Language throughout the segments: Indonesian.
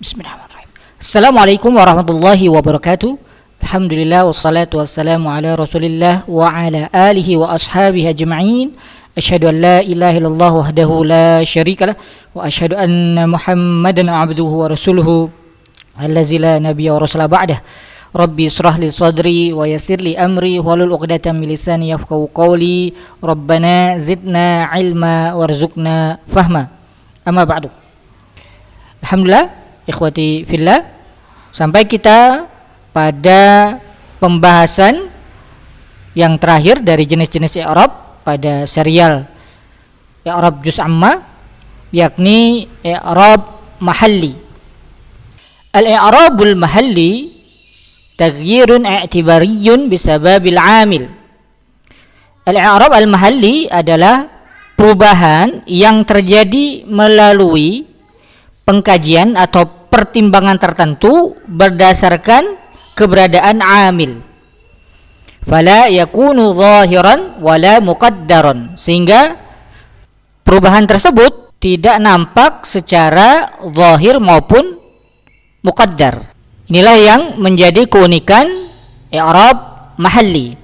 Bismillahirrahmanirrahim. Assalamualaikum warahmatullahi wabarakatuh. Alhamdulillah wassalatu wassalamu ala Rasulillah wa ala alihi wa ashabihi ajma'in. Asyhadu an la ilaha illallah wahdahu la syarikalah wa asyhadu anna Muhammadan abduhu wa rasuluhu allazi la nabiyya wa rasula ba'dah. Rabbi israh li sadri wa yassir li amri wahlul 'uqdatam min lisani yafqahu qawli. Rabbana zidna ilma warzuqna fahma. Amma ba'du. Alhamdulillah, ikhwati fillah, sampai kita pada pembahasan yang terakhir dari jenis-jenis i'rab pada serial i'rab juz amma, yakni i'rab mahalli. Al-i'rabul mahalli taghyirun i'tibariyun bisababil 'amil. Al-i'rab al-mahalli adalah perubahan yang terjadi melalui pengkajian atau pertimbangan tertentu berdasarkan keberadaan amil. Fala yakunu zahiran wala muqaddaran, sehingga perubahan tersebut tidak nampak secara zahir maupun muqaddar. Inilah yang menjadi keunikan i'rab mahalli.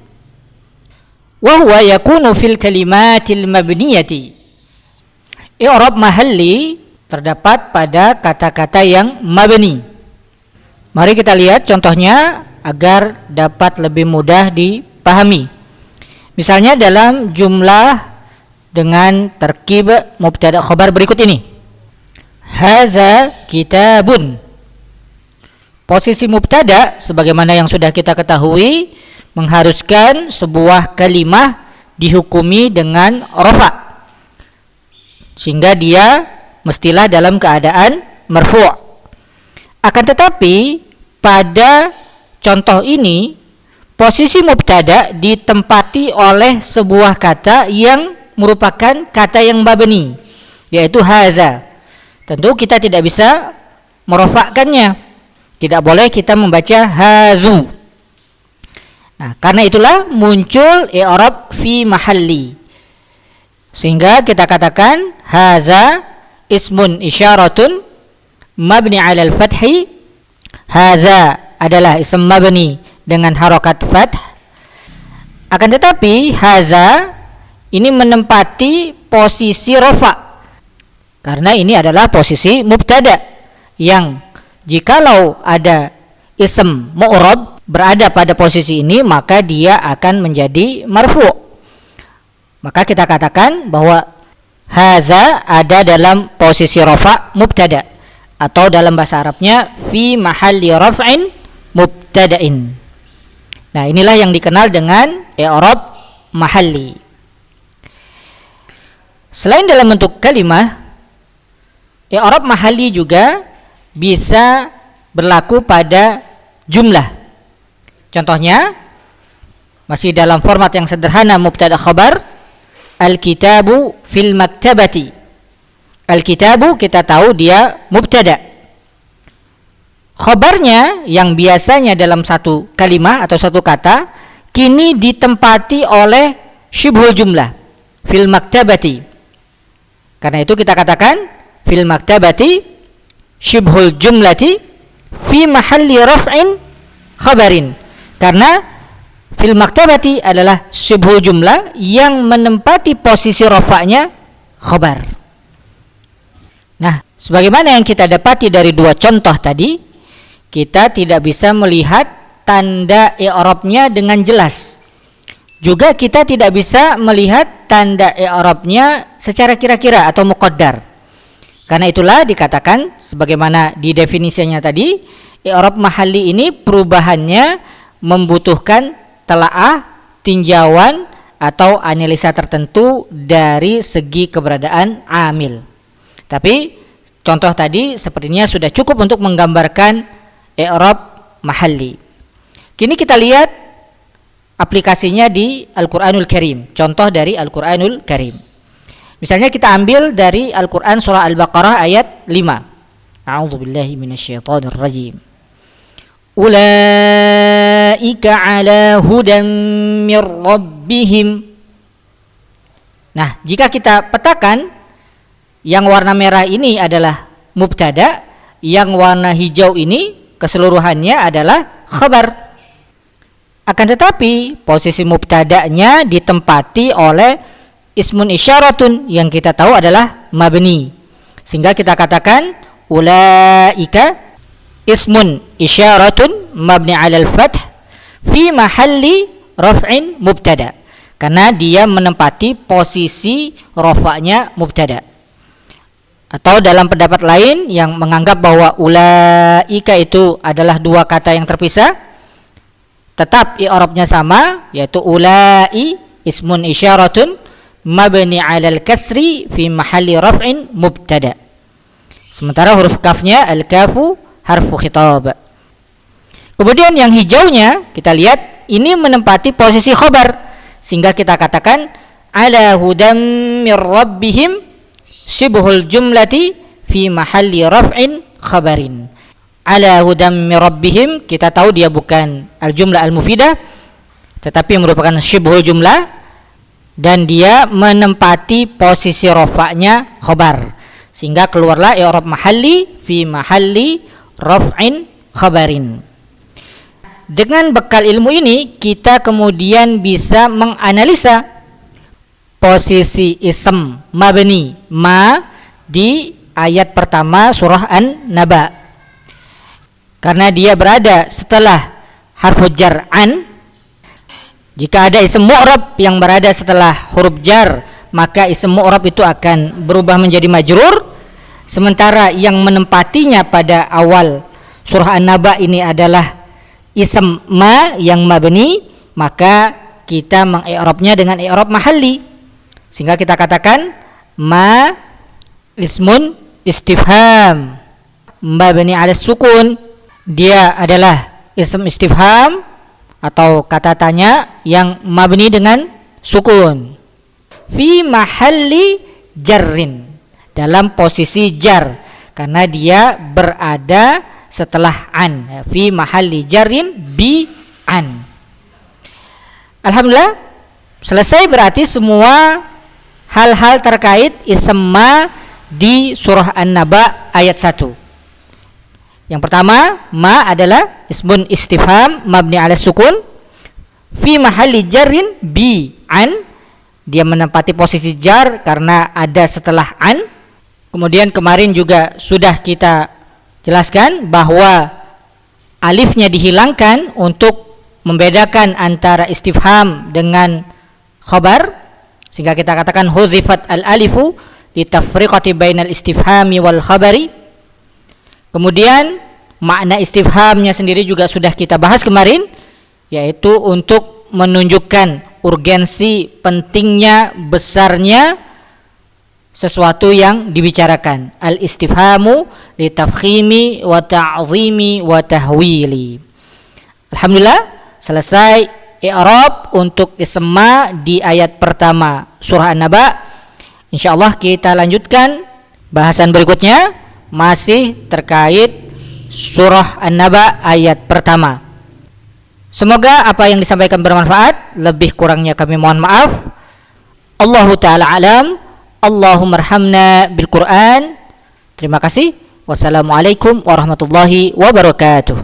Wa huwa yakunu fil kalimatil mabniyati. I'rab mahalli terdapat pada kata-kata yang mabni. Mari kita lihat contohnya agar dapat lebih mudah dipahami. Misalnya dalam jumlah dengan terkib mubtada khabar berikut ini. Hadza kitabun. Posisi mubtada sebagaimana yang sudah kita ketahui mengharuskan sebuah kalimah dihukumi dengan rafa, sehingga dia mestilah dalam keadaan marfu'. Akan tetapi pada contoh ini posisi mubtada ditempati oleh sebuah kata yang merupakan kata yang mabni, yaitu hadza. Tentu kita tidak bisa merofakkannya, tidak boleh kita membaca hazu. Nah, karena itulah muncul i'rab fi mahalli, sehingga kita katakan hadza ismun isyaratun mabni 'ala al-fathi. Hadza adalah ism mabni dengan harakat fath. Akan tetapi hadza ini menempati posisi rafa, karena ini adalah posisi mubtada yang jikalau ada ism mu'rab berada pada posisi ini maka dia akan menjadi marfu'. Maka kita katakan bahwa hadza ada dalam posisi rafa mubtada, atau dalam bahasa Arabnya fi mahalli raf'in mubtada'in. Nah, inilah yang dikenal dengan i'rab mahalli. Selain dalam bentuk kalimah, i'rab mahalli juga bisa berlaku pada jumlah. Contohnya masih dalam format yang sederhana mubtada khabar. Al-kitabu fil maktabati. Al-kitabu kita tahu dia mubtada. Khabarnya yang biasanya dalam satu kalimah atau satu kata kini ditempati oleh syibhul jumlah, fil maktabati. Karena itu kita katakan fil maktabati syibhul jumlati fi mahalli raf'in khabarin. Karena fil maktabati adalah syibhul jumlah yang menempati posisi rafa'nya khabar. Nah, sebagaimana yang kita dapati dari dua contoh tadi, kita tidak bisa melihat tanda i'rabnya dengan jelas. Juga kita tidak bisa melihat tanda i'rabnya secara kira-kira atau muqaddar. Karena itulah dikatakan sebagaimana di definisinya tadi, i'rab mahalli ini perubahannya membutuhkan telaah, tinjauan atau analisa tertentu dari segi keberadaan amil. Tapi contoh tadi sepertinya sudah cukup untuk menggambarkan i'rab mahalli. Kini kita lihat aplikasinya di Al-Qur'anul Karim. Contoh dari Al-Qur'anul Karim. Misalnya kita ambil dari Al-Qur'an surah Al-Baqarah ayat 5. A'udzubillahi minasyaitonir rajim. Ulaika ala hudan mir rabbihim. Nah, jika kita petakan yang warna merah ini adalah mubtada yang warna hijau ini keseluruhannya adalah khabar. Akan tetapi posisi mubtada'nya ditempati oleh ismun isyaratun yang kita tahu adalah mabni. Sehingga kita katakan ulaika ismun isyaratun mabni 'alal fath fi mahalli raf'in mubtada. Karena dia menempati posisi rafa'nya mubtada. Atau dalam pendapat lain yang menganggap bahwa ulaika itu adalah dua kata yang terpisah, tetap i'rabnya sama, yaitu ulai ismun isyaratun mabni 'alal kasri fi mahalli raf'in mubtada. Sementara huruf kafnya al-kafu harfu khitab. Kemudian yang hijaunya kita lihat ini menempati posisi khabar, sehingga kita katakan ala hudam mir rabbihim shibhul jumlati fi mahalli raf'in khabarin. Ala hudam mir rabbihim, kita tahu dia bukan al-jumlah al-mufidah tetapi merupakan shibhul jumlah, dan dia menempati posisi rafa'nya khabar, sehingga keluarlah i'rab mahalli fi mahalli raf'in khabarin. Dengan bekal ilmu ini kita kemudian bisa menganalisa posisi ism mabni ma di ayat pertama surah An-Naba. Karena dia berada setelah harfu jar an, jika ada ism mu'rab yang berada setelah huruf jar, maka ism mu'rab itu akan berubah menjadi majrur. Sementara yang menempatinya pada awal surah An-Naba ini adalah ism ma yang mabni, maka kita mengi'rabnya dengan i'rab mahalli, sehingga kita katakan ma ismun istifham mabni 'ala sukun. Dia adalah ism istifham atau kata tanya yang mabni dengan sukun fi mahalli jarrin, dalam posisi jar, karena dia berada setelah an, fi mahalli jarrin bi an. Alhamdulillah, selesai berarti semua hal-hal terkait ism ma di surah An-Naba ayat 1. Yang pertama, ma adalah ismun istifham mabni 'ala sukun fi mahalli jarrin bi an, dia menempati posisi jar karena ada setelah an. Kemudian kemarin juga sudah kita jelaskan bahwa alifnya dihilangkan untuk membedakan antara istifham dengan khabar, sehingga kita katakan huzifat al-alifu litafriqati bainal istifhami wal khabari. Kemudian makna istifhamnya sendiri juga sudah kita bahas kemarin, yaitu untuk menunjukkan urgensi, pentingnya, besarnya sesuatu yang dibicarakan. Al-istifhamu litafkhimi wa ta'zimi wa tahwili. Alhamdulillah, selesai i'rab untuk ism ma di ayat pertama surah An-Naba. Insyaallah kita lanjutkan bahasan berikutnya masih terkait surah An-Naba ayat pertama. Semoga apa yang disampaikan bermanfaat, lebih kurangnya kami mohon maaf. Allahu ta'ala alam. Allahumma arhamna bil Qur'an. Terima kasih. Wassalamualaikum warahmatullahi wabarakatuh.